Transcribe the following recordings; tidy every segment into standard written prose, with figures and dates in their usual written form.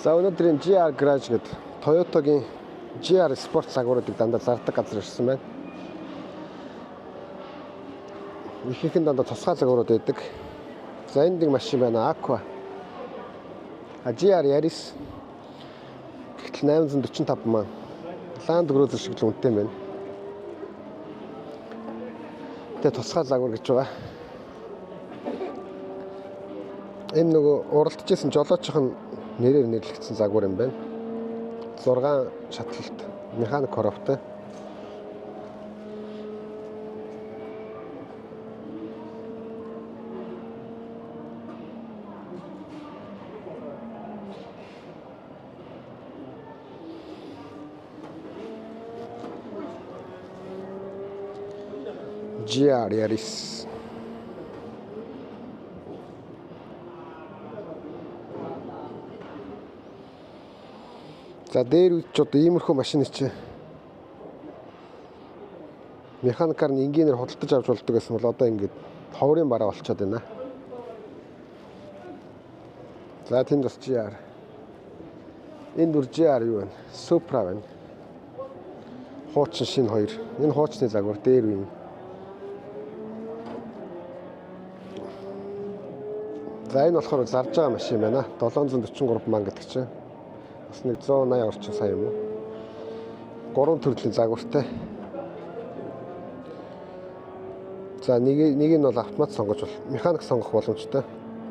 За өнөөдрийн GR Garage гэдэг Toyota-гийн GR спорт загваруудыг дандаа зардаг газар ирсэн байна. Ихэнх нь дандаа тусгай загварууд байдаг. За энэ нэг машин байна, Aqua. GR Yaris гэтэл 845 маань Land Cruiser шиг л үнэтэй байна. Тэгээ тусгай загвар гэж байгаа. Энэ нөгөө уралдажсэн жолоочхон нэрээр нэрлэгдсэн загвар юм байна. 6 шатлалт механик коробтой. GR Yaris. За дээр үуч одоо иймэрхүү машин чи механикаар нь энгийнээр худалдаж авч болдог гэсэн бол одоо ингэж ховрын бараа болчиход байна. За тэнд бас GR. Энэ дүр GR юу вэ? Supra байна. Хуучин шинэ хоёр. Энэ хуучны загвар дээр үе. За энэ болохоор зарж байгаа машин байна. 743 ман гэдэг чинь. Бас нэг 180 орчим сая юм уу? 3 төрлийн загвартай. За нэг нь бол автомат сонгож бол механик сонгох боломжтой.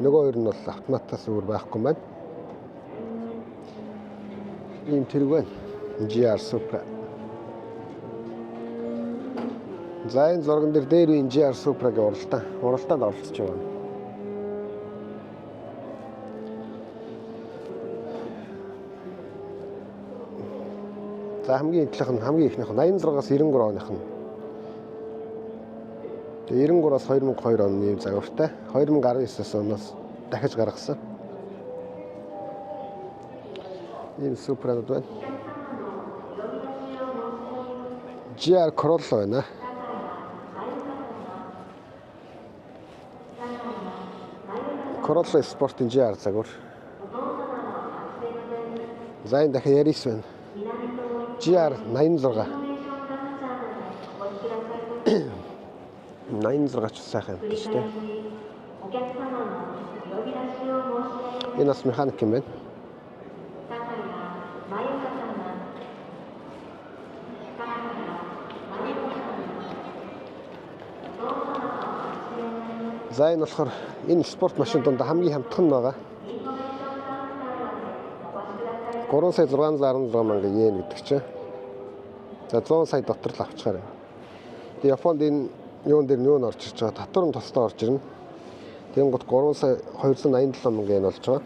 Нөгөө хоёр нь бол автоматаас өөр байхгүй маань. Ийм тэрэг байна. GR Supra. За энэ зурган дээр үе GR Supra-гийн уралдаанд оролцож байгаа. За хамгийн ихнийх нь 86-аас 93 оных нь. Тэгээ 93-аас 2002 оны ийм загвартай. 2019 оноос дахиж гаргасан. Ийм Supra-нууд байна. GR Corolla байна. Corolla спортын GR загвар. За энэ дахиад Yaris байна. GR 86. 86 ч сайхан юм шүү дээ. Энэ бас механик юм байна. За энэ болохоор энэ спорт машин донд хамгийн хамтхан байгаа. 3 сая 616 мянган йен гэдэг чинь. За 100 сая дотор л авчихаар байна. Тэгээ Японд энэ юун дээр нь орж ирж байгаа. Татвар нь тусдаа орж ирнэ. Тэнгууд 3 сая 287 мянган йен болж байгаа.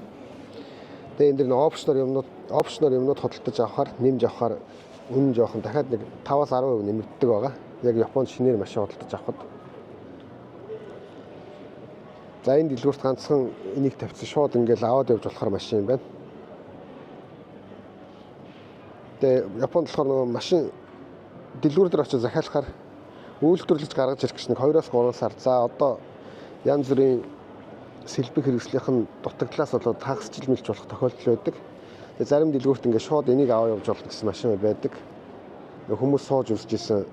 Тэгээ энэ дэр нэг опшноор юмнууд худалдаж авахаар нэмж авахаар үнэн жоохон дахиад нэг 5-аас 10% нэмэгддэг байгаа. Яг Японд шинээр машин худалдаж авахад. За энэ дэлгүүрт ганцхан энийг тавьсан шууд ингээл аваад явж болохоор машин юм байна. Тэгээ Японд болохоор нөгөө машин дэлгүүр дээр очиж захиалахаар үйлдвэрлэж гаргаж ирэх гэж нэг 2-3 сар. За одоо янз бүрийн сэлбэг хэрэгслийнх нь дутагдлаас болоод хагасчил мэлж болох тохиолдол байдаг. Тэгээ зарим дэлгүүрт ингээд шууд энийг аваа явж болох гэсэн машин байдаг. Хүмүүс сууж үзэж исэн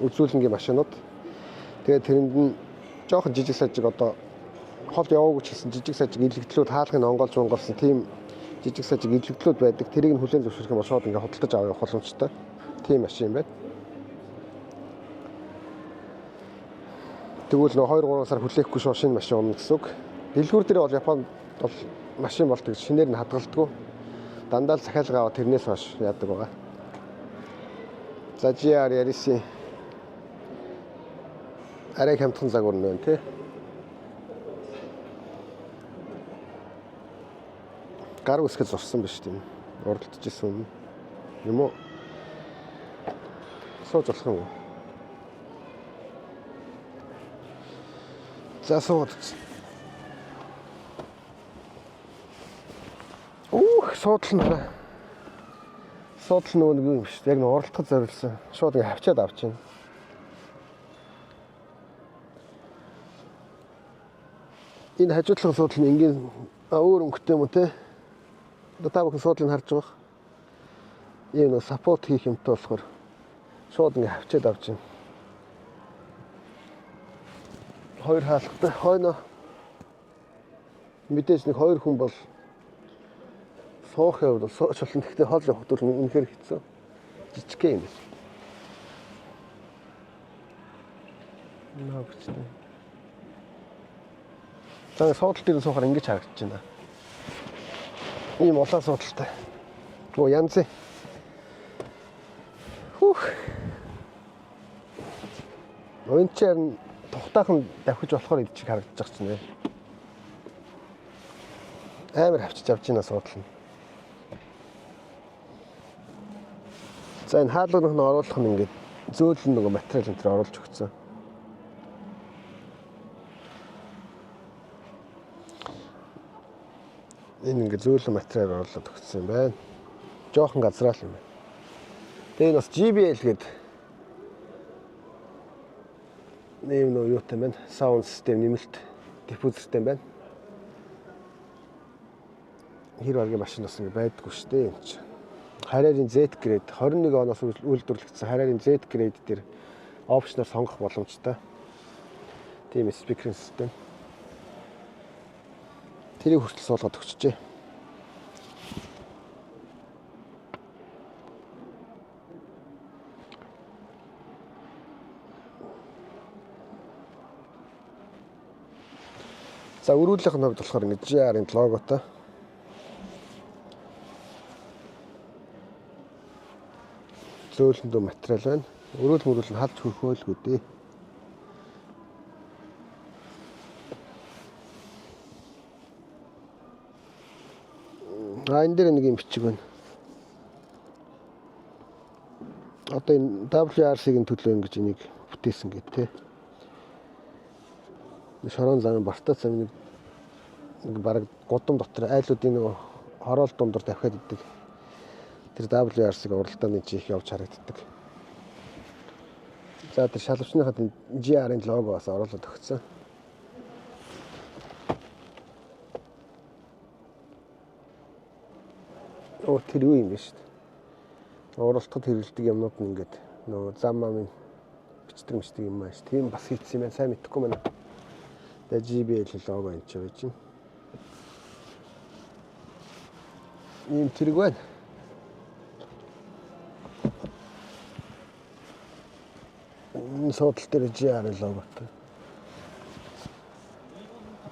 үзүүлэнгийн машинууд. Тэгээ тэрэнд нь жоохон жижиг сажиг одоо хол яваагүй ч гэсэн жижиг сажиг илэгдлүүд хаалгыг онгоолж тийм жижиг сажиг илэгдлүүд байдаг. Тэрийг нь хүлээн зөвшөөрөх юм бол шууд ингээд худалдаж авах явах боломжтой. Тийм машин байна. Тэгвэл нөө 2-3 сар хүлээхгүй шууд шинэ машин унах гэсэн үг. Дэлгүүр дээр бол Японд бол машин болдог шинээр нь хадгалдаггүй. Дандаа л захиалга аваад тэрнээс хойш яадаг байгаа. За GR Yaris-ийн арай хамтхан загвар нь байна тий. Гар үсгэд зурсан биш тийм. Уралдаж исэн юм уу? Сууж болох юм уу? За сууд. Суудлаа. Суудл нөгөө нэг юм биш. Яг нэг уралдахад зориулсан. Шууд ингэ хавчаад авч байна. Энэ хажуудлын суудлын энгийн өөр өнгөтэй юм уу те? Та бүхэн суудлыг харж байгаа. Ийм нэг саппорт хийх юмтай болохоор шууд ингээ хавчаад авч байна. Хоёр хаалгатай хойно мэдээж нэг хоёр хүн бол суух явбал сууж болно. Гэхдээ хол явахд бол үнэхээр хэцүү. Жижиг юм. Наагчтай. За суудлын дээр суухаар ингэж харагдаж байна. Ийм улаан суудлтай. Оо янз. Хүүх. Өнчээр тухтаахан давхиж болохоор идчих харагдаж байна. Амар хавчиж авч байна суудлын. За энэ хаалганыг нь оруулах нь ингээд зөөлөн нөгөө материал энэ төр оруулж өгсөн. Энэ ингээд зөөлөн материал оруулаад өгсөн юм байна. Жохон газраал юм байна. Тэгээ энэ бас JBL гэдэг нэм нөө юутай байна. Sound system нэмэлт диффузертэй байна. Хэр баргийн машин бас ингэ байдаггүй шүү дээ энэ чинь. Harari Z grade 21 оноос үйлдвэрлэгдсэн Harari Z grade дээр опшноор сонгох боломжтой. Тийм спикерийн систем. Тэрийг хүртэл суулгаад өгчжээ. За өрүүлэх нь хувьд болохоор ингэ GR-ийн логотой. Зөөлөндөө материал байна. Өрөөл нь халж хөрхөөлгүй дээ. Энэ дээр нэг юм бичиг байна. Одоо энэ WRC-ийн төлөө ингэж энийг бүтээсэн гэдэг те. Шорон зам бартаа цам нэг бараг гудам дотор айлуудын нэг хороол дундор давхиад идэг. Тэр WRC-г уралдааны чих явж харагддаг. За тэр шалгавчныхад GR-ийн лого бас оруулаад өгсөн. Оо тэр юу юм бэ шүү дээ. Уралтад хэрэглэдэг юмнууд нь ингээд нөгөө зам амын бичдэг юм аа шүү. Тийм бас хийцсэн юм байна. Сайн мэдэхгүй байна. Тэгээ JBL лого энэ ч байж байна. Ийм тэрэг байна. Суудлын дээр GR логотой.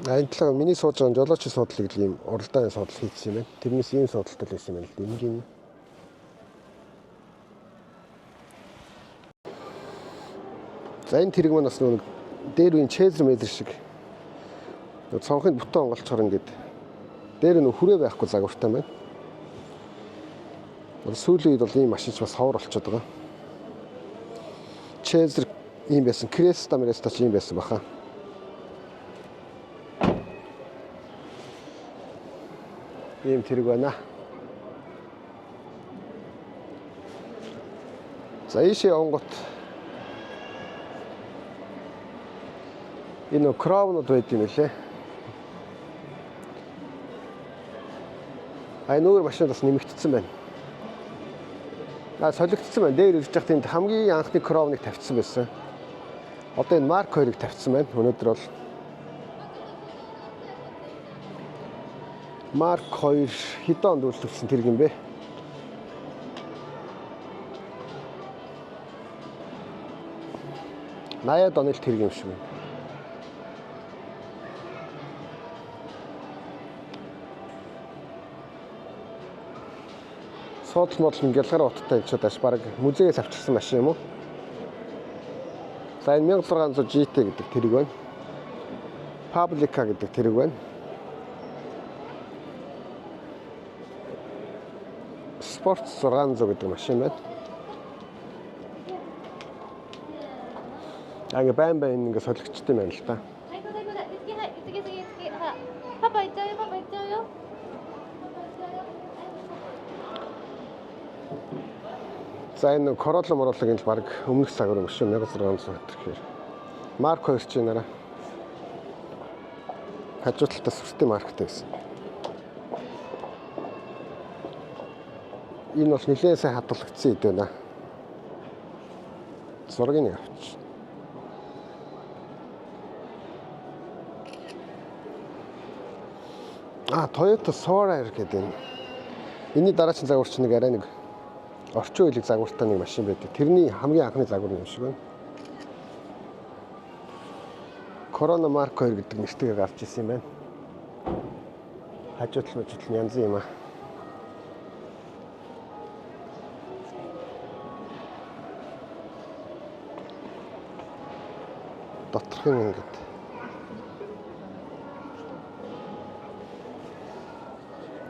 Энэ талаа миний сууж байгаа жолоочийн суудлыг л ийм уралдааны суудлал хийсэн юм байна. Тэрнээс ийм суудлалтай л байсан юм байна л дэмгийн. За энэ тэрэг маань бас нэг дээр үеийн чезер медер шиг цонхын бүтэн онголцохоор ингээд дээр нь хүрээ байхгүй загвартай байна. Сүүлийн үед бол ийм машинч бас ховор болчиход байгаа. Чезер ийм байсан, Креста Мереста ч ийм байсан баха. Ийм тэрэг байна. За ийшээ онгот энэ кровнууд байд юм лээ. Энэ өөр машинад бас нэмэгдсэн байна. Солигдсон байна. Дээр ирж байхад энд хамгийн анхны кровныг тавьчихсан байсан. Одоо энэ Mark 2-ыг тавьчихсан байна. Өнөөдөр бол Mark 2 хэдэн онд үйлдвэрлэсэн тэрэг юм бэ? Наяад оны тэрэг юм шиг байна. Суудлын модлын гялгар уттай ч удаас баг музейээс авчирсан машин юм уу? За энэ 1600 GT гэдэг тэрэг байна. Publica гэдэг тэрэг байна. Sport 600 гэдэг машин байна. Ингээ байн ингээ солигчтой байна л та. За энэ Corolla морууллагын л баг өмнөх цагаар машин 1600 гэхээр Mark 2 ч нэраа хажуу талдаа сүртэй марктай байсан. Энэ бол нэлээд сайн хадгалагдсан ид байна. Зургийг нэг авч. Toyota Soarer гэдэг энэ. Энийний дараагийн загвар чинь нэг арай нэг орчин үеийн загвартай нэг машин байдаг. Тэрний хамгийн анхны загвар юм шиг байна. Corona Mark 2 гэдэг нэртэйгээр гарч ирсэн юм байна. Хажуудлын янз юм аа. Доторх юм ингээд.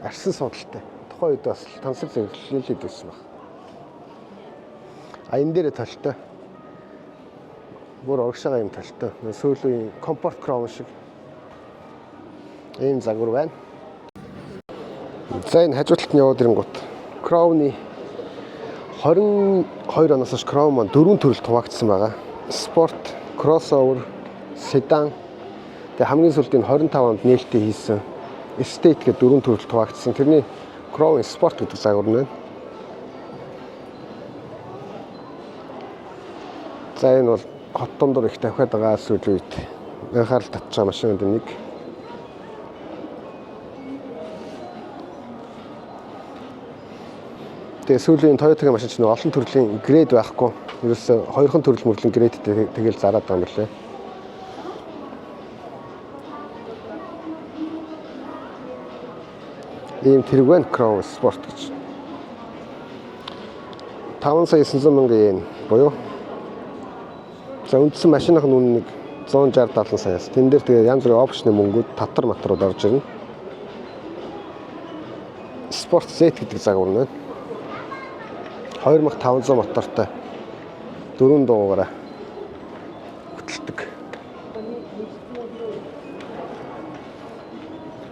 Арсан судалтай. Тухайн үед бас тансаг зэрэглэлээд байсан баг. Энэ дээр талтай. Бүр урагшаага юм талтай. Сүүлийн Comfort Crown шиг ийм загвар байна. За энэ хажууталт нь яваад ирэнгүүт Crown-ы 22 оноос хойш Crown маань 4 төрөлд хуваагдсан байгаа. Sport, crossover, sedan. Тэгээ хамгийн сүүлд энэ 25 онд нээлттэй хийсэн Estate гэдэг 4 төрөлд хуваагдсан. Тэрний Crown Sport гэдэг загвар нь байна. За энэ бол хот дундуур их тавхиад байгаа сүүлийн үед анхаарал татж байгаа машинууд нэг. Тэгээ сүүлийн Toyota-гийн машин чинь олон төрлийн грейд байхгүй. Ерөөсөө хоёрхан төрөл мөрлийн грейдтэй тэгэл зараад байгаа юм билээ. Ийм тэрэг байна Crown Sport гэж. 5,900,000 yen буюу за үндсэн машиных нь үнэ нэг 160-70 саяас. Тэн дээр тэгээ янз бүрийн опшны мөнгүүд татвар матрууд орж ирнэ. Sport Z гэдэг загвар нь байна. 2500 мотортой 4 дугаараа хөтэлдэг.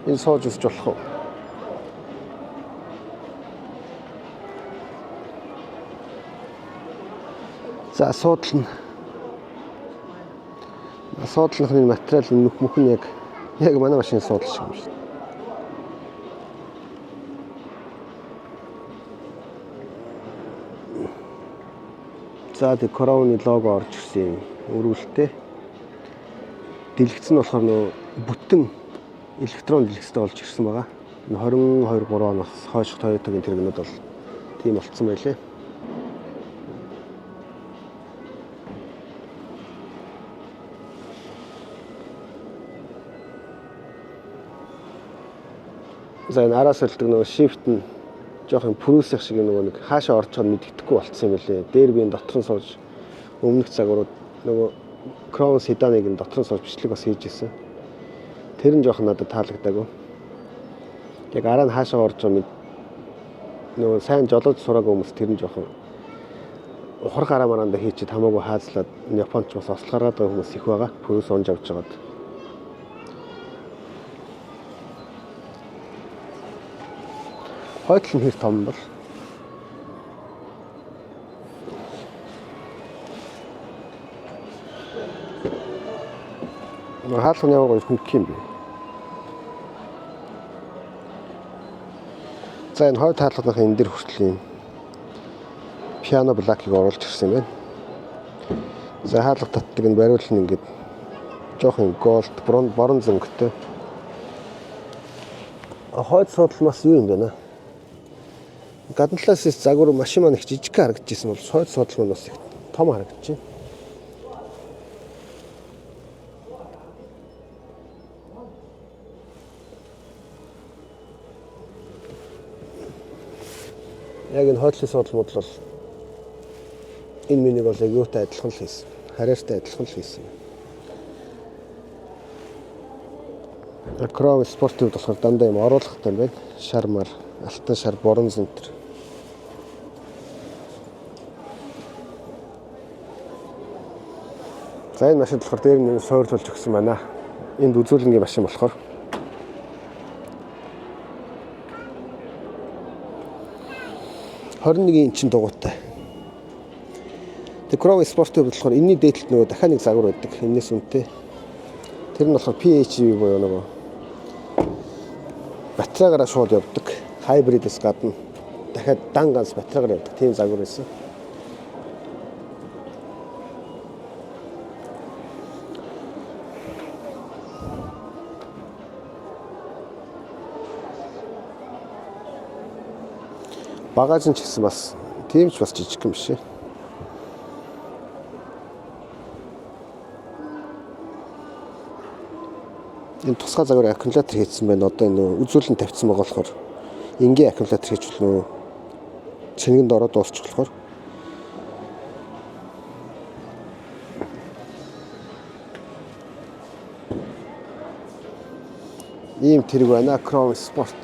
Энэ сууж үзэж болох уу? За асуудал нь асуудлын материал мөх нь яг манай машины асуудал шиг юм шиг. За тэг Crown-ы лого орж ирсэн өрүүлтэй. Дэлгэц нь болохоор нөө бүтэн электрон дэлгэцтэй болж ирсэн байгаа. 22-3 оноос хойш Toyota-гийн тэрэгнүүд бол тийм болцсон байлээ. За энэ араас хэлдэг нөгөө shift нь жоохон пүрүүсэх шиг нөгөө нэг хаашаа орж байгааг мэддэхгүй болцсон юм билээ. Дээр би энэ дотор нь сууж өмнөх загварууд нөгөө Crown Sedan-ыг энэ дотор нь сууж бичлэг бас хийж ирсэн. Тэр нь жоохон надад таалагдаагүй. Яг араа нь хаашаа орж байгаа нөгөө сайн жолооч сураагүй хүмүүс тэр нь жоохон ухрах араа мараанда хийчихэд хамаагүй хаазлаад Японд ч бас ослохороод байгаа хүмүүс их байгаа. Пүрүүс онж авч байгаад. Хойдол нь хэр том бол хаалганы яваа хөнгөх юм бэ. За энэ хойд хаалганы энэ дэр хүртэл юм пиано блакийг оруулж ирсэн юм байна. За хаалга татдаг энэ бариул нь ингээд жоохон голд бронз өнгөтэй. Хойд судал бас юу юм бэ нэ? Гадна талаас загвар машин маань их жижиг харагдажсэн бол хойд судал маань бас их том харагдаж байна. Яг энэ хойдлын судал мод бол энэ минийг бол яг юутай адилхан л хийсэн. Хараартай адилхан л хийсэн. Crown Sport-ийг болохоор дандаа юм оруулахтай юм байна. Шармар, алтан шар, бронз энтер. За энэ машин болохоор дээр нь суурлуулж өгсөн байна. Энд үзүүлэнгийн машин болохоор 21 инчин дугуйтай. Crown Sport-ийг болохоор энэний дээдлэлт нөгөө дахиад нэг загвар байдаг. Энэс үнэтэй. Тэр нь болохоор PHEV буюу нөгөө батарейгаараа шууд явдаг. Хайбридээс гадна дахиад дан ганц баталгаар явдаг тийм загвар байсан. Багаж нь ч гэсэн бас тийм ч бас жижиг юм биш. Энэ тусгай загвар аккумулятор хийсэн байна. Одоо энэ үзүүлэн тавьсан байгаа болохоор энгийн аккумулятор хийж болно. Цэнгэнд ороод дуусчих болохоор. Ийм тэрэг байна. Chrome Sport.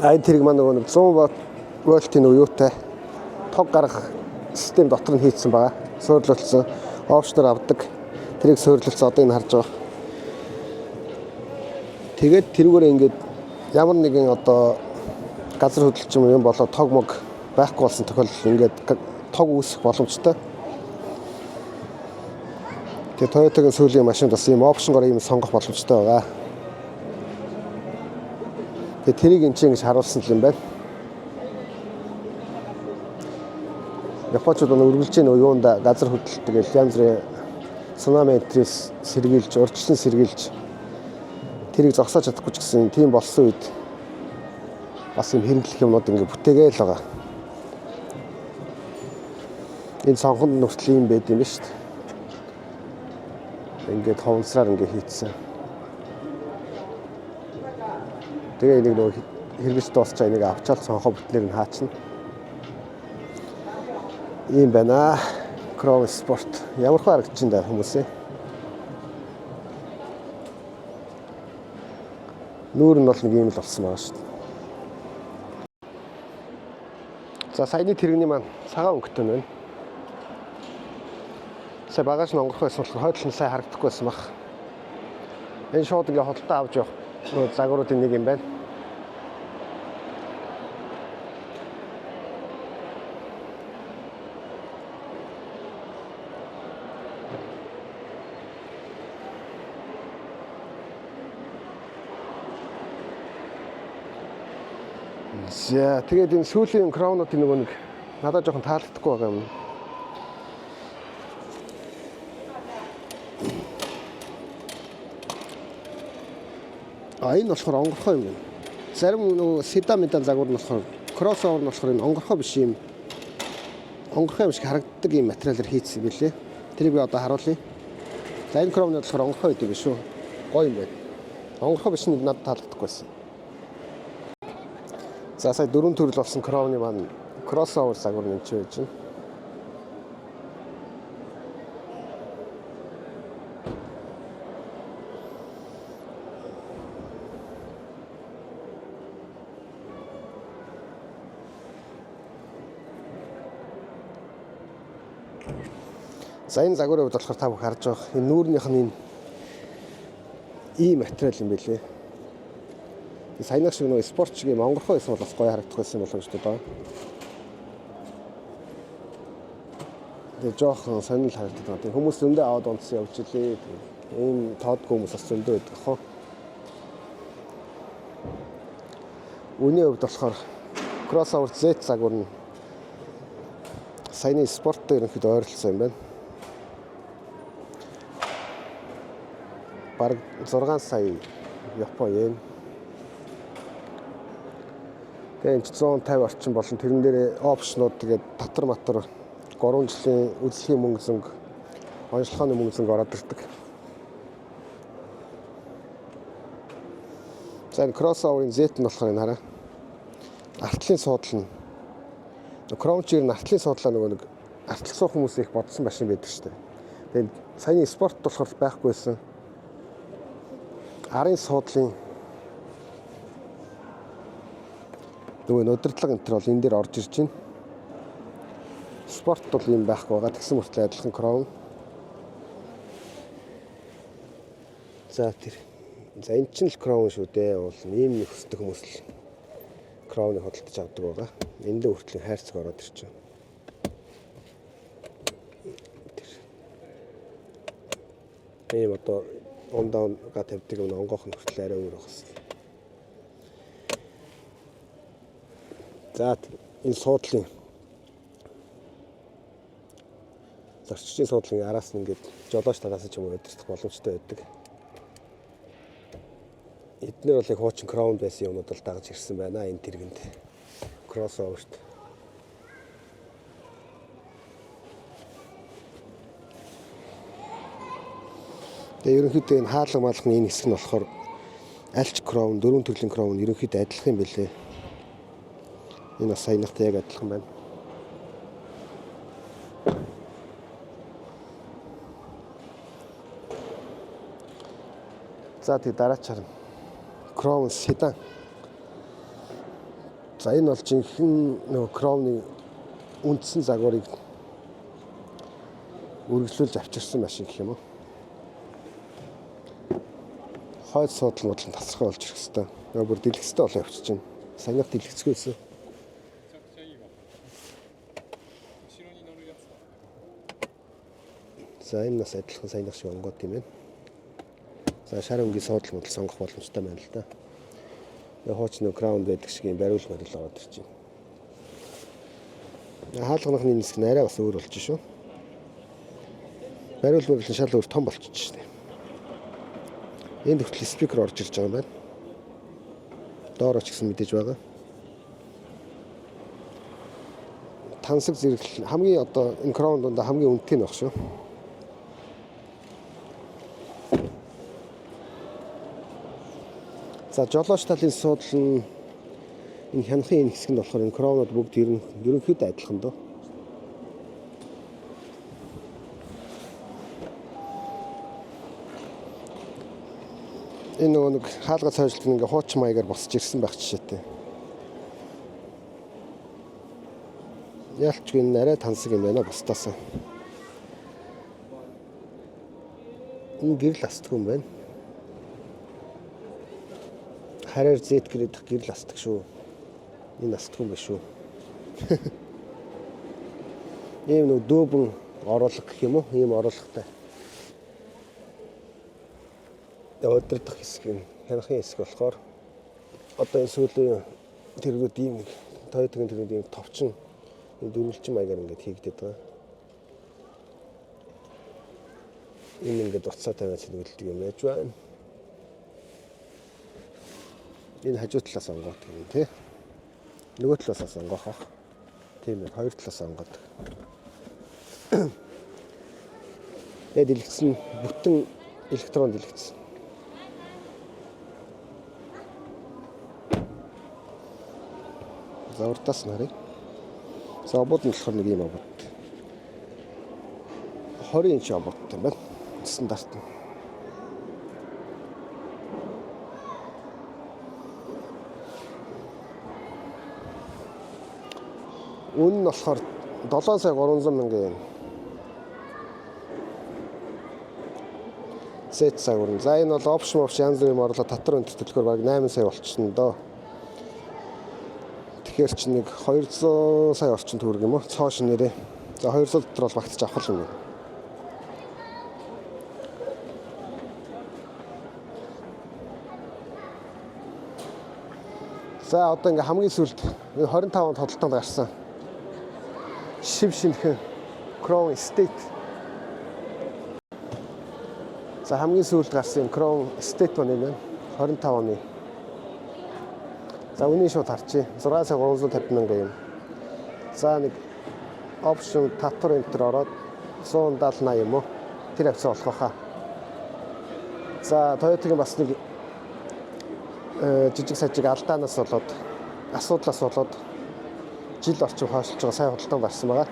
Ай тэрэг маань нөгөө 100 вольтын уюутай тог гаргах систем дотор нь хийцсэн байгаа. Суйрлуулсан опшноор авдаг. Тэрийг суйрлуулсан одоо энэ харж байгаа. Тэгээд тэрүүгээр ингээд ямар нэгэн одоо газар хөдлөлт юм болоо тог мог байхгүй болсон тохиолдолд ингээд тог үүсэх боломжтой. Тэгээд Toyota-гийн сүүлийн машинд бас ийм опшнгоор ийм сонгох боломжтой байгаа. Тэгээд тэрийг энэ чинь ингэж харуулсан юм байна. Японууд үргэлж энэ юунда газар хөдлөлт гэж янз бүрийн цунами энтрис сэргийлж, урьдчилан сэргийлж тэрийг зогсоож чадахгүй ч гэсэн тийм болсон үед бас юм хэрэглэх юмнууд ингэ бүтээгээл байгаа. Энэ сонгонд нүртэл юм байд юм ба шүү дээ. Ингээд ховнсраар ингэ хийцсэн. Тэгээ энийг нөгөө хэрэгж дуусчаа энийг авчаал цонхоо бүтнээр нь хаачна. Ийм байна. Chrome Sport. Ямар их харагдаж байна хүмүүсээ. Нүүр нь бол нэг юм л болсон байгаа шүү дээ. За саяны тэрэгний маань цагаан өнгөтэй байна. Сая багаж нь онгорох байсан болохоор хойдол нь сайн харагдахгүй байсан баг. Энэ шууд ингээ хотолтой авч явах загваруудын нэг юм байна. За тэгээд энэ сүүлийн Crown-уудын нөгөө нэг надад жоохон таалагдахгүй байгаа юм. Энэ болохоор онгорхой юм байна. Зарим нөгөө седан медан загвар нь болохоор кроссовер нь болохоор энэ онгорхой биш юм. Онгорхой юм шиг харагддаг юм материалаар хийсэн юм билээ. Тэрийг би одоо харуулъя. За энэ Crown-ууд болохоор онгорхой гэдэг биш шүү. Гоё юм байна. Онгорхой биш нь надад таалагдахгүй байсан. За сая 4 төрөл болсон Crown-ы маань crossover загвар нэмж байж байна. За энэ загварын хувьд болохоор та бүхэн харж байгаа. Энэ нүүрнийх нь ийм материал юм билээ. Саянах шиг нөгөө спорт шиг юм онгорхой байсан бол бас гоё харагдах байсан болов шүү дээ. Тэгээ жоохон сонирхол харагддаг байна. Хүмүүс зөндөө аваад унтсан явж илээ. Ийм тоодгүй хүмүүс бас зөндөө байдаг хоо. Үүний хувьд болохоор crossover Z загвар нь саяны спорттой ерөнхийдөө ойролцоо юм байна. Бараг 6 сая Япон йен. Тэгээ 150 орчим болон тэрэн дээр опшнууд тэгээд татвар матар 3 жилийн үзлэхийн мөнгө зөнг, онцлогооны мөнгө зөнг ороод ирдэг. За энэ crossover-ын Z нь болохоор энэ хараа. Артлын суудлал нь Crown-чир нь артлын суудлаа нөгөө нэг артлах суух хүмүүс их бодсон машин байдаг шүү дээ. Тэгээд саяны спорт болохоор байхгүйсэн. Арын суудлын нөгөө удирдлага энэ төр бол энэ дээр орж ирж байна. Спорт бол юм байхгүй байгаа. Тэгсэн мөртлөө адилхан Crown. За энэ чинь л Crown шүү дээ. Уул ийм нэг хөсдөг хүмүүс л Crown-ыг худалдаж авдаг байгаа. Энд л хүртлийн хайрцаг ороод ирж байна. Ийм одоо ондоонга тавьдаг юм онгоох нь хүртэл арай өөр багс. За энэ суудлын зарчгийн суудлын араас нь ингээд жолооч тараас ч юм уу өдөртөх боломжтой байдаг. Эдгээр бол яг хуучин Crown байсан юмуд бол дагаж ирсэн байна энэ тэргэнд. Crossover-т. Тэгээ ерөнхийдөө энэ хаалга малганы энэ хэсэг нь болохоор альч Crown, дөрвөн төрлийн Crown ерөнхийдөө адилхан юм билээ. Энэ бас саянахтай яг адилхан байна. За тэг дараач харна. Crown sedan. За энэ бол жинхэнэ нөгөө Crown-ы үндсэн загварыг үргэлжлүүлж авчирсан машин гэх юм уу. Хойд суудлын бодлон тасархай болж ирэх хэвээр. Нөгөө бүр дэлгэцтэй болоо явчих чинь. Саянах дэлгэцгүйсэн. За энэ нас адилхан саянах шиг онгод юм байна. За шар өнгийн суудлын бодол сонгох боломжтой байна л да. Яг хуучин Crown байдаг шиг юм бариул ороод ирж байна. Хаалганыхны нисэх нь арай бас өөр болж шүү. Бариул нь шал өөр том болчихж байна. Энд хүртэл спикер орж ирж байгаа юм байна. Доороо ч гэсэн мэдээж байгаа. Тансаг зэрэг хамгийн одоо энэ Crown дондоо хамгийн үнэтэй нь баг шүү. За жолооч талын суудлал нь энэ хянахын энэ хэсэг нь болохоор энэ Crown-ууд бүгд ерөнхийдөө адилхан дөө. Энэ нөгөө нэг хаалга цайжилт ингээ хуучин маягаар босч ирсэн байх жишээтэй. Ялчгүй энэ арай тансаг юм байна бусдаас. Энэ гэр ластг юм байна. Хараар зэт гэрэх гэр ластг шүү. Энэ ластг юм биш шүү. Ийм нэг дүүбэн оруулах гэх юм уу? Ийм оруулахтай. Өдөрдөх хэсэг нь хянахын хэсэг болохоор одоо энэ сүүлийн тэргүүд ийм тойтгийн тэргүүд ийм товчин дөрвөлчин маягаар ингээд хийгдээд байгаа. Энэ ингээд уцаа тавиад нөлдөг юм яаж байна. Энэ хажуу талаас онгоод юм тий. Нөгөө талаас онгоох ах. Тийм ээ, хоёр талаас онгоод. Тэгээд дэлгэцэн бүтэн электрон дэлгэцэн. За урдаас нарыг. За обод нь болохоор нэг юм обод. 20 инч обод юм байна. Стандарт нь. Үн нь болохоор 7,300,000 юм. Сет цагуурн. За энэ бол опшн янз бүрийн орлого татвар өндөр төлөхөөр баг 8 сая болчихно доо. Тэгэхээр чи нэг 200 сая орчим төгрөг юм уу? Цоош нэрээ. За 200 дотор бол багтаж авах юм. За одоо ингээ хамгийн сүүлд 25 онд тодтолтонд гарсан. Шив шинхэн Crown Estate. За хамгийн сүүлд гарсан Crown Estate байна юм. 25 оны. За үнийг шууд харчи. 6,350,000 юм. За нэг опшн татвар энтер ороод 170,80 юм уу? Тэр авцаа болох хаа. За Toyota-гийн бас нэг жижиг сажиг алдаанаас болоод асуудлаас болоод жил орчим хойшлж байгаа сайн худалдан гарсан байгаа.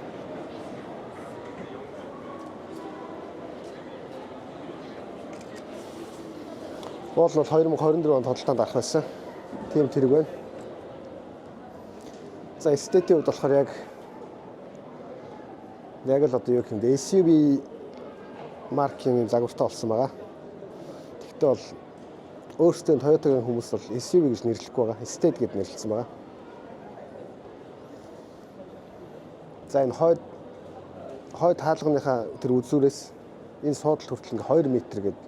Бол 2024 онд худалдаанд гарах байсан. Тийм тэрэг байна. За эстетийн хувьд болохоор яг л одоо юу гэмдэ SUV маркийн загвартай болсон байгаа. Тэгтээ бол өөрсдөө Toyota-гийн хүмүүс бол SUV гэж нэрлэхгүй байгаа. Estate гэд нэрлэлсэн байгаа. За энэ хойд хаалганыхаа тэр үзүүрээс энэ суудал хүртэл ингээ 2 м гээд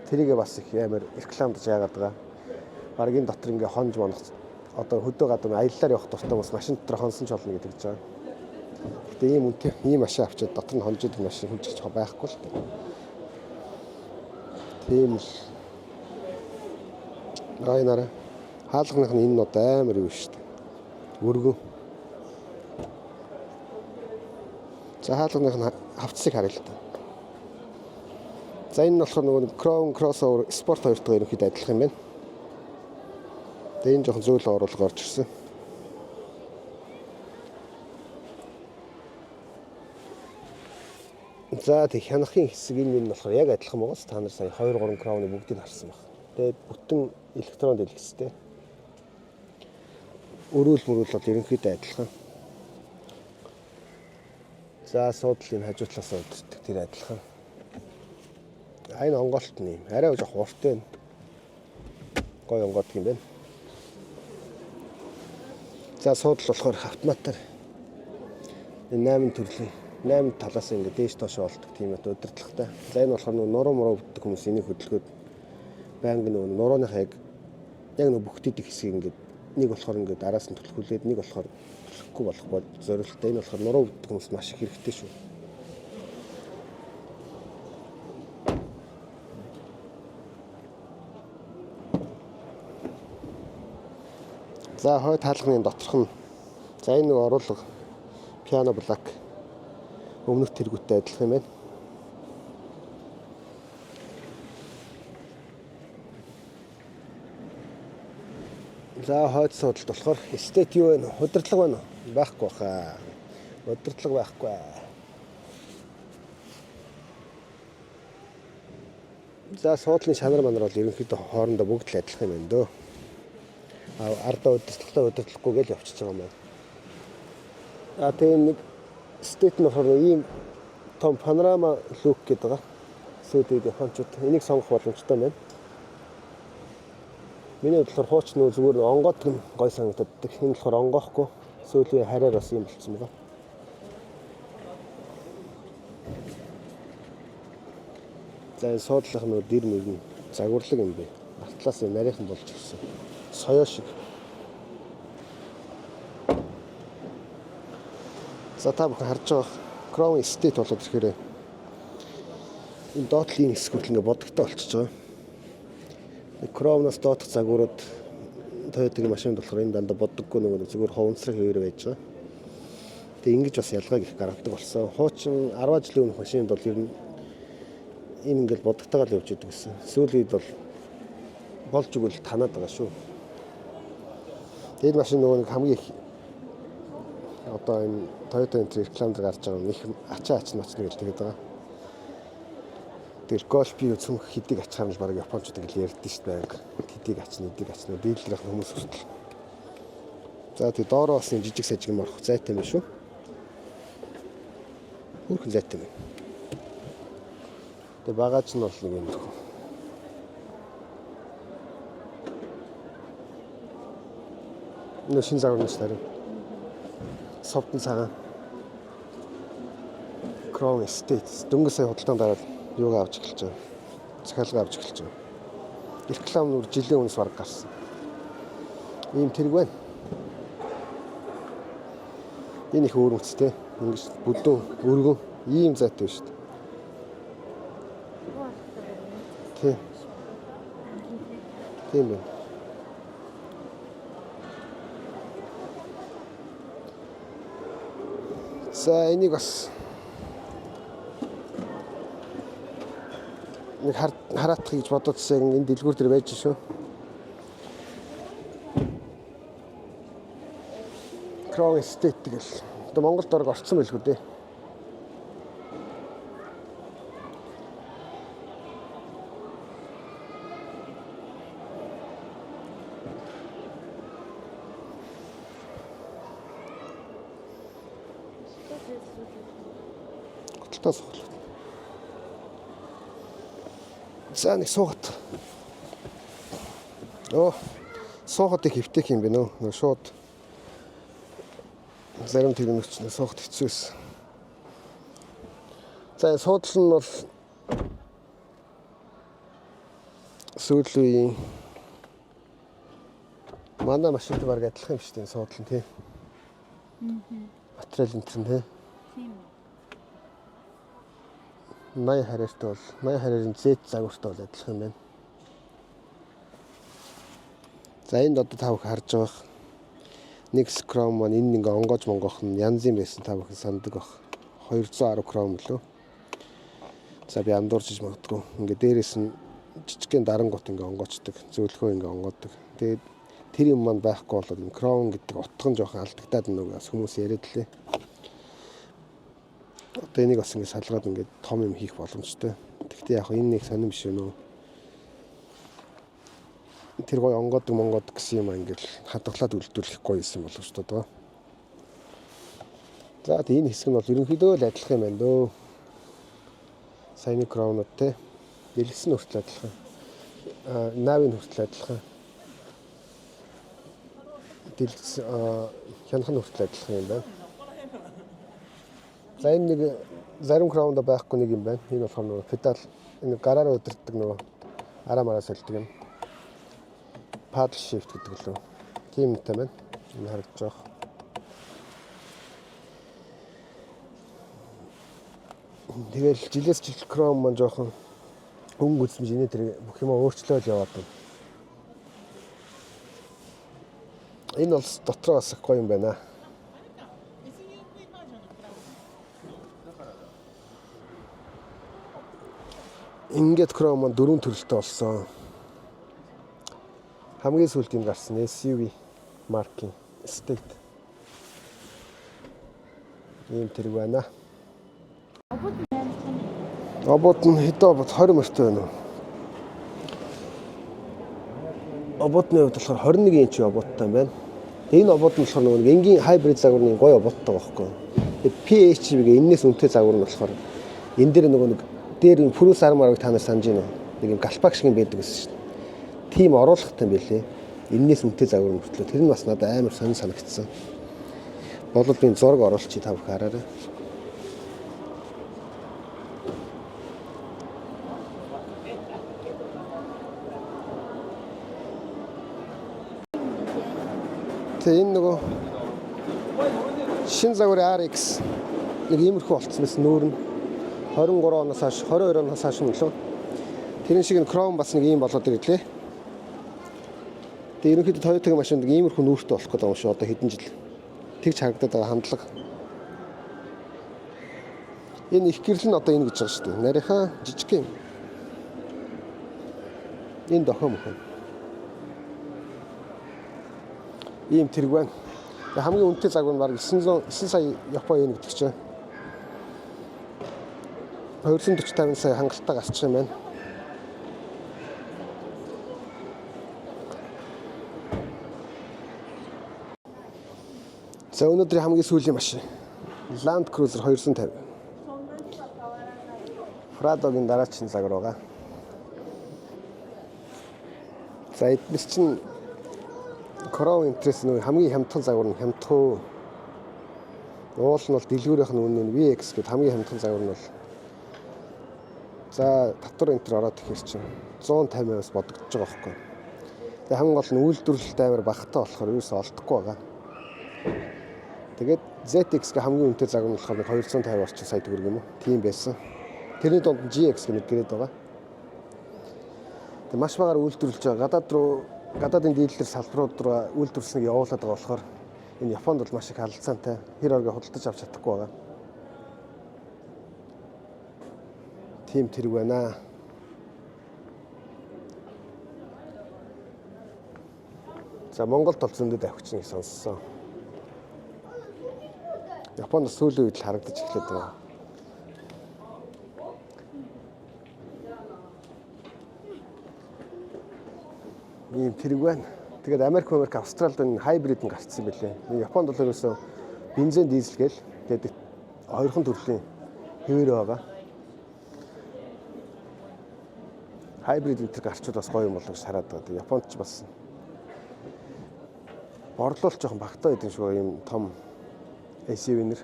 тэрийгээ бас их амар рекламдж яагаад байгаа. Бараг энэ дотор ингээ хонж монох одоо хөдөө гадуур аяллаар явах дуртай бас машин дотор хонсон ч болно гэдэг жаа. Гэтэ ийм үнэтэй ийм машин авчиад дотор нь хонж идэг машин хүлжиж байхгүй л дээ. Тийм л. Гайнараа хаалганых нь энэ нод амар юу шүү дээ. Өргөн. За хаалганых нь хавцсыг харъя л та. За энэ нь болохоор нөгөө Crown Crossover Sport 2-тойгоо ерөнхийдөө адилхан юм байна. Тэгээ энэ жоохон зөөлөн оруулга орж ирсэн. За тэг хянахын хэсэг энэ нь болохоор яг адилхан байгаас та нар сая 2 3 Crown-ы бүгдийг харсан баг. Тэгээд бүтэн электрон дэлгэцтэй. Өрөөл мөрөөл бол ерөнхийдөө адилхан. За суудлын хажуу талаас удирдах тэр адилхан. Энэ онгоолт нь юм. Арай жоох урттай. Гой онгоолт юм байна. За суудл болохоор автоматар энэ 8 төрлийн 8 талаас ингээд дээш доош болдог тийм ээ удирдлагатай. За энэ болохоор нуруу муруу өгдөг хүмүүс энийг хөдөлгөөд байнга нөгөө нурууныхаа яг нөгөө бүхтэйдэх хэсгийг ингээд нэг болохоор ингээд араас нь түлхүүлээд нэг болохоор түлхэхгүй болох зорилттой. Энэ болохоор нуруу өгдөг хүмүүс маш их хэрэгтэй шүү. За хойд хаалганы доторх нь за энэ нэг оруулга piano black өмнөх тэргүүттэй адилхан юм байна. За хойд суудалд болохоор эстет юу вэ? Удирдлага байна уу? Байхгүй баха. Удирдлага байхгүй. За суудлын шанар манар бол ерөнхийдөө хоорондоо бүгд л адилхан юм байна дөө. Ардаа удирдлагатай удирдлахгүй гэж явчихж байгаа юм байна. Тэгээ нэг стейт нь болохоор ийм том панорама лук гэдэг байгаа. Сүүдэд хончууд энийг сонгох боломжтой байна. Миний бодлоор хууч нөө зүгээр онгоотг нь гой санагдаад. Энэ болохоор онгоохгүй. Сүүлийн хараар бас юм болчихсон байгаа. За суудлах нөө дэр мөрн загварлаг юм бэ. Артлаас нарийнхан болж ирсэн. Соёо шиг. За та бүхэн харж байгаа Crown Estate болоод ирэхээр энэ доотлын хэсэг хүртэл ингээ бодогтой болчихж байгаа. Crown-аас доотх загварууд Toyota-гийн машинд болохоор энэ дандаа бодоггүй нөгөө зүгээр ховонцрах хэвээр байж байгаа. Тэгээ ингэж бас ялгааг их гаргадаг болсон. Хуучин 10 жилийн өмнөх машинд бол ер нь энэ ингээл бодогтойгоо л явж идэг гэсэн. Сүүлийн үед бол болж игэл танаад байгаа шүү. Энэ машин нөгөө хамгийн их одоо энэ Toyota энэ рекламд гарч байгаа нэг ачаа ач нацны гэж тэгээд байгаа. Тэр Golf-ийн цөмх хэдийг ачаар нь баг японочд гэж ярьдэн шүү дээ. Хэдийг ачна, хэдийг ачна дийлэрх хүмүүс хүртэл. За тэгээд доороо бас энэ жижиг сажиг юм орох зайтай юм шүү. Хүрхэн зайтай юм. Тэгээд багаж нь бол нэг юм дэх. Энэ шин загвар нь шүү дээ. Совтон цагаан Crown Estate дөнгөж сая худалдаанд дараад юугаа авч эхэлж байгаа. Захиалга авч эхэлж байгаа. Реклам нүр жилийн өмнөөс баг гарсан. Ийм тэрэг байна. Энэ их өөрмөцтэй. Ингэж бүдүүн өргөн ийм зайтай шүү дээ. Тийм. Тийм байна. За энийг бас нэг хараадах гэж бодоодсэн энэ дэлгүүр дээр байж шүү. Crown Estate гэл. Одоо Монголд орог орцсон байлгүй дээ. Готолтой суух. За нэг суугат. Суугат их хөвтөх юм бэ нөө. Шууд Зарим техникч суугт хэцүү байсан. За суудлал нь бол сүүлийн үеийн манай машинтай бараг адилхан юм шүү дээ суудлал нь тий. Материал энэ тийм тий. 80 харьяартай бол 80 харьяарын Z загвартай бол адилхан юм байна. За энд одоо та бүхэн харж байгаа нэг кром маань энэ ингээ онгоож монгоох нь янз юм байсан та бүхэн санддаг баг. 210 кром лөө. За би андуурчиж магадгүй. Ингээ дээрээс нь жижигхэн дарангуут ингээ онгоочдөг. Зөөлхөө ингээ онгоодог. Тэгээд тэр юм маань байхгүй болоод энэ кром гэдэг утга нь жоохон алдагдаад нөгөө хүмүүс яриад лээ. Одоо энийг бас ингээ салгаад ингээ том юм хийх боломжтой. Гэхдээ яг энэ нэг сонирм биш үү? Тэр гой онгоодог монгоодог гэсэн юм ингээл хадгалаад үйлдвэрлэх гоё юм болов шүү дээ. За тэгээ энэ хэсэг нь бол ерөнхийдөө л адилхан юм байна дөө. Саяны кроунууд те дэлгэсэн хүртэл адилхан. Навын хүртэл адилхан. Дэлгэсэн хянах нь хүртэл адилхан юм байна. За энэ нэг зарим кроунда байхгүй нэг юм байна. Энэ болохоор нөгөө педал энэ гараараа удирддаг нөгөө араа мараа солидог юм. Paddle shift гэдэг лөө. Тийм нэртэй байна. Энэ харагдаж байгаа. Тэгэл жилээс жил кром маань жоохон өнгө үзмж инээ тэр бүх юм өөрчлөөд яваад байна. Энэ бол дотроо бас гоё юм байна. Ингээд кром маань дөрвөн төрөлтэй болсон. Хамгийн сүүлд юм гарсан SUV маркийн Estate. Ийм тэрэг байна. Обод нь хэдэн обод 20 мөртэй байна уу? Ободны хувьд болохоор 21 инч ободтай байна. Энэ обод нь болохоор нэг энгийн хайбрид загварны гоё ободтой байхгүй. PHEV-гээ энэс үнэтэй загвар нь болохоор энэ дээр нөгөө нэг дээр пүрүүс армарыг та нар санаж байна уу? Нэг юм галпак шиг юм байдаг гэсэн шүү дээ. Тим оруулахтай юм билээ. Энэс үнэтэй загвар мөртлөө. Тэр нь бас надад амар сонир санагдсан. Болол би зураг оруулчих та бүхэн хараарай. Тэгээ энэ нөгөө шин загварын RX нэг иймэрхүү болцсноос нүүр нь 23 оноос хойш 22 оноос хойш нь лөө. Тэрэн шиг нь кром бас нэг ийм болоод ирлээ. Тэгээ ерөнхийдөө Toyota-гийн машинд иймэрхүү нүүртэй болох гэдэг юм шүү. Одоо хэдэн жил тэгж харагдаад байгаа хандлага. Энэ их гэрэл нь одоо энэ гэж байгаа шүү дээ. Нарийнхаа жижиг юм. Энэ дохоо мөхөн. Ийм тэрэг байна. Хамгийн үнэтэй загвар нь баг 9 сая Япон yen гэдэг чинь 240-50 сая хангалттай гарчих юм байна. За өнөөдрийн хамгийн сүүлийн машин Land Cruiser 250. Prado-гийн дараагийн загвар байгаа. За эдгээр чинь Crown интерес нэг хамгийн хямдхан загвар нь хямдхан. Уул нь бол дэлгүүрийнх нь үнэ нь VX гэдэг хамгийн хямдхан загвар нь бол. За татвар энтер ороод ихээр чинь 150-аас бодогдож байгаа байхгүй. Тэгээ хамгийн гол нь үйлдвэрлэлт амар багтаа болохоор ерөөсөө олдохгүй байгаа. Тэгээд ZX-ийн хамгийн үнэтэй загвар нь болохоор 250 орчим сая төгрөг юм уу? Тийм байсан. Тэрний донд GX гэх нэг гэрээд байгаа. Тэг маш багаар үйлдвэрлэж байгаа. Гадаадын дийлэлэр салбарууд руу үйлдвэрлэснийг явуулаад байгаа болохоор энэ Японд бол маш их халдцаантай. Хэр оргоо худалдаж авч чадахгүй байгаа. Тийм тэрэг байна. За Монголд бол зөндөд авчиг сонссон. Японд сүүлийн үед л харагдаж эхлэв байгаа. Ийм тэрэг байна. Тэгээд Америк, Австралид энэ хайбрид нь гарцсан байлээ. Японд бол ерөөсөө бензин, дизель гээл тэгээд хоёрхан төрлийн хэвээр байгаа. Хайбрид энэ гарчууд бас гоё юм болов гэж хараад байгаа. Японд ч бас борлуулалт жоохон багтаа байдаг шүү. Ийм том SUV-нэр.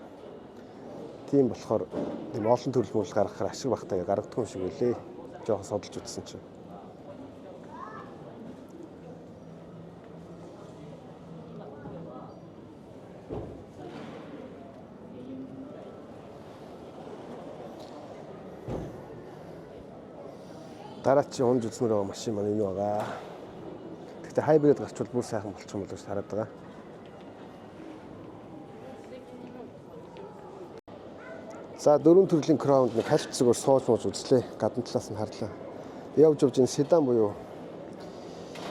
Тийм болохоор тийм олон төрөл мөрөл гаргахаар ашиг багтаа гаргадаг юм шиг үлээ. Жохон судалж үзсэн чинь. Дараач унж үзмээр байгаа машин маань энэ байгаа. Гэхдээ хайбрид гарчвал бүр сайхан болчих юм болов гэж хараад байгаа. За дөрвөн төрлийн краунд нэг хальт зүгээр сууж мууж үзлээ. Гадна талаас нь харлаа. Явж энэ седан буюу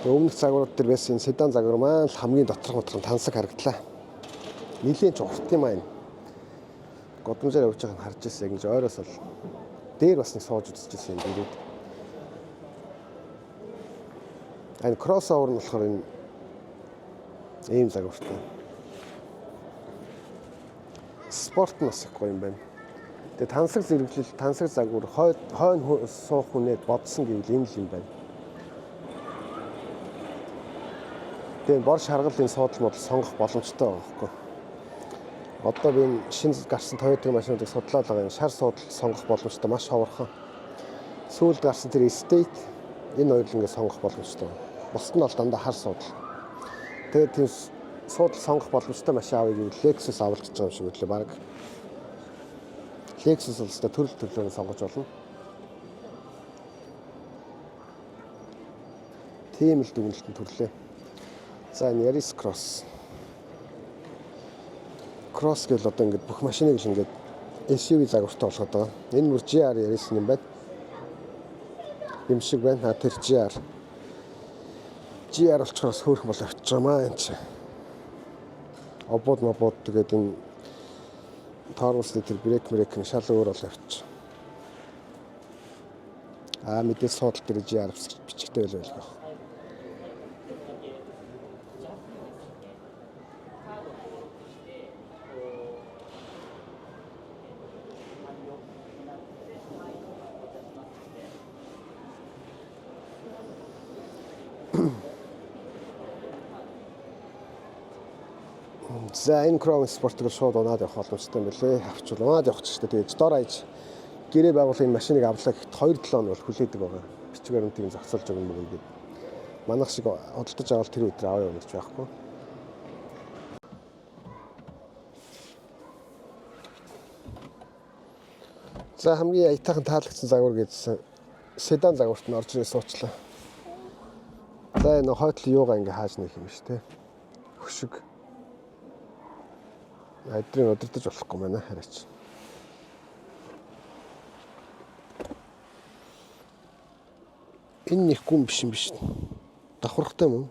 өмнөх загварууд дээр байсан энэ седан загвар маань хамгийн доторх тансаг харагдлаа. Нилийн ч урт юм аа. Годамжаар явж байгааг харж ирсэн яг ингэ ойроос л дээр бас нэг сууж үзчихсэн юм дэрүүд. Энэ кроссовер нь болохоор энэ ийм загвартай. Спорт нас их гоё юм байна. Тэгээ тансаг зэрэглэл, тансаг загвар хойно суух хүнээд бодсон гэвэл энэ л юм байна. Тэгээ бор шаргалын суудал модал сонгох боломжтой байгаа байхгүй. Одоо би энэ шинэ гарсан Toyota машинуудыг судлаад байгаа юм. Шар суудал сонгох боломжтой маш ховорхон. Сүүлд гарсан тэр Estate энэ хоёр л ингэ сонгох боломжтой. Бусд нь бол дандаа хар суудал. Тэгээ тийм суудал сонгох боломжтой машин авъя гэвэл Lexus авалж байгаа юм шиг үлээ баг. Lexus бол төрөл төрлөөр сонгож болно. Тийм л дүгнэлтэн төрлөө. За энэ Yaris Cross. Cross гэвэл одоо ингээд бүх машиныг л ингээд SUV загвартай болгоод байгаа. Энэ мөр GR Yaris юм байна. Юм шиг байна. Тэр GR. GR болчоос хөөрхөн бол авчирмаа энэ чинь. Обод тэгээд энэ Taurus-ийн тэр брейкний шал өөр бол авчих. Мэдээс суудал дээр GR бичигтэй байл байх. За энэ Crown Sport-ыг шууд унаад явах боломжтой юм билээ. Авчвал унаад явах ч гэдэг. Тэгээд дор аяж гэрээ байгуулгын машиныг авлаа гэхэд 2-7 хоног бол хүлээдэг байгаа. Бичиг баримтыг зохицуулж өгнө мөн гэдэг. Манайх шиг худалдаж аваад тэр өдөр аваа явуулж байхгүй. За хамгийн аятайхан таалагдсан загвар гэсэн седан загварт нь орж ирээ суучлаа. За энэ хойтлын юугаа ингээ хааж нэх юм шүү дээ. Хөшиг. Айдрын удирдах болохгүй байна хараач. Энэ нэг гүн биш юм биш. Давхархтай юм уу?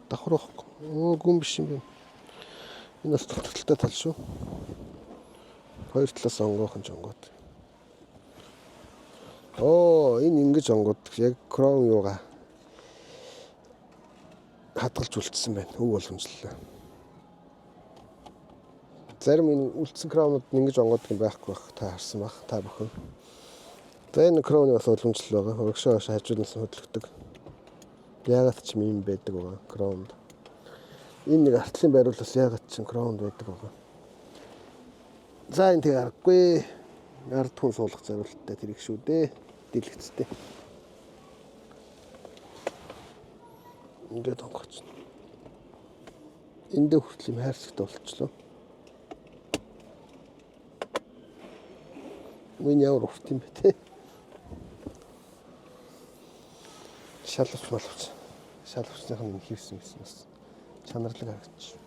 Давхархгүй. Гүн биш юм байна. Энэ бас тоталтай тал шүү. Хоёр талаас онгойхон жонгод. Энэ ингэж онгод яг Crown юугаа хадгалж үлдсэн байна. Өв боломжлоо. Зарим энэ үлдсэн Crown-ууд ингэж онгодг юм байхгүй байх. Та харсан байх. Та бүхэн. За энэ Crown-ы бас уламжлал байгаа. Урагшаа хажуулнаас хөдлөгдөг. Яагаад ч юм байдаг байгаа Crown-д. Энэ нэг артлын байруул бас яагаад ч Crown-д байдаг байгаа. За энэ тэг аргагүй. Ард хүн суулгах зорилттой тэр их шүү дээ. Дэлгэцтэй. Ингээд онгоц. Эндээ хүртэл юм хайрцагтай болчихлоо. Мөн ямар урт юм бэ те. Шалвч малвч. Шалвчныхан хийвсэн бас чанарлаг харагдчих.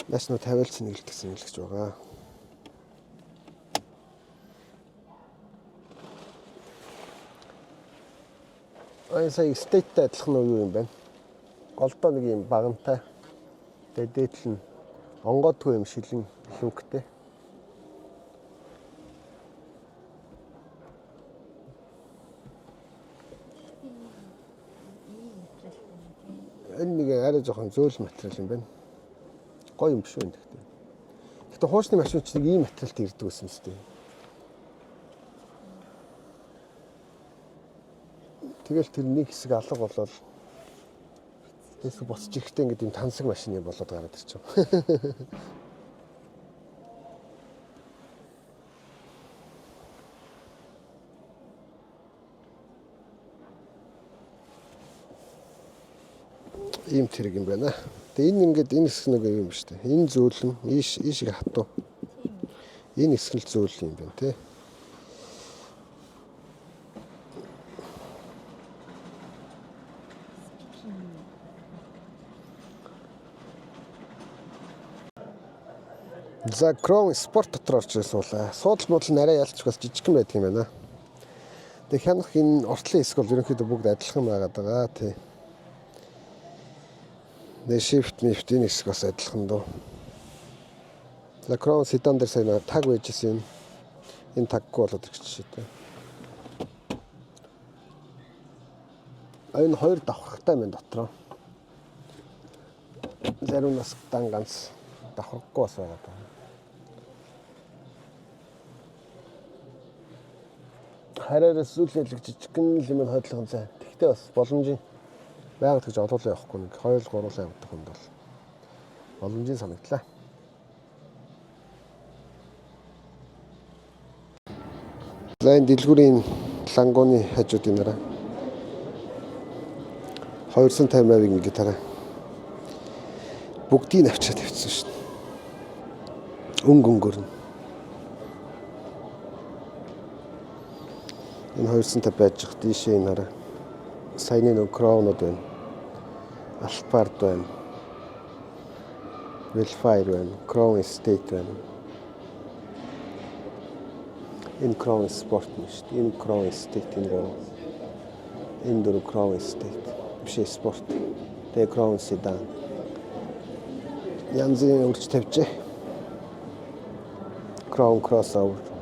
Нас нь 50-аас нэгэлдэгсэн хэлж байгаа. Сая Estate-тэй адилхан уу юм байна. Голдоо нэг юм багантай. Тэгээд дээдл нь онгоодгүй юм шилэн хөнгөтэй. Энэ нэг арай жоохон зөөл материал юм байна. Гоё юм биш үү гэхдээ. Гэхдээ хуучны машинч нэг ийм материалд ирдэг гэсэн юм шүү дээ. Тэгэл тэр нэг хэсэг алга болол Тэсэг буцаж ирэхдээ ингээд юм тансаг машины болоод гараад ирчихв. Ийм тэрэг юм байна. Тэгээ энэ ингээд энэ хэсэг нэг юм шүү дээ. Энэ зөөлөн ийшиг хатуу. Энэ хэсэг л зөөлөн юм байна тий. За Chrome Sport дотор орж суулаа. Суудал модал нарай ялч бас жижигхэн байдаг юм байна. Тэгээ хянах энэ ортлын хэсэг бол ерөнхийдөө бүгд адилхан байгаад байгаа тий. Shift энэ хэсэг бас адилхан дөө. За Chrome sedan дээр сайн таг байжсэн юм. Энэ таггүй болоод ирчих жишээтэй. Энэ хоёр давхрагтай байна дотроо. Заримнаас дан ганц давхраггүй бас байгаа даа. Хараараас сүлэлэг жижигхэн юм хойлох зай. Тэгтээ бас боломжийн байгаад гэж олоолаа явахгүй нэг 2-3 явдаг хүнд бол боломжийн санагдлаа. За энэ дэлгүүрийн лангууны хажуудын дараа 250%-ийг ингээд тараа. Бүгдийг авчаад тавьчихсан шүү дээ. Өнгөр нь. Энэ 250 байж их дийшээ энэ хараа. Саяны нэг Crown-ууд байна. Alphard байна. Velfire байна. Crown Estate байна. Энэ Crown Sport нь шүү дээ. Энэ Crown Estate энэ дөр Crown Estate. Биш Sport. Тэгээ Crown Sedan. Янзын өрч тавьжээ. Crown Crossover.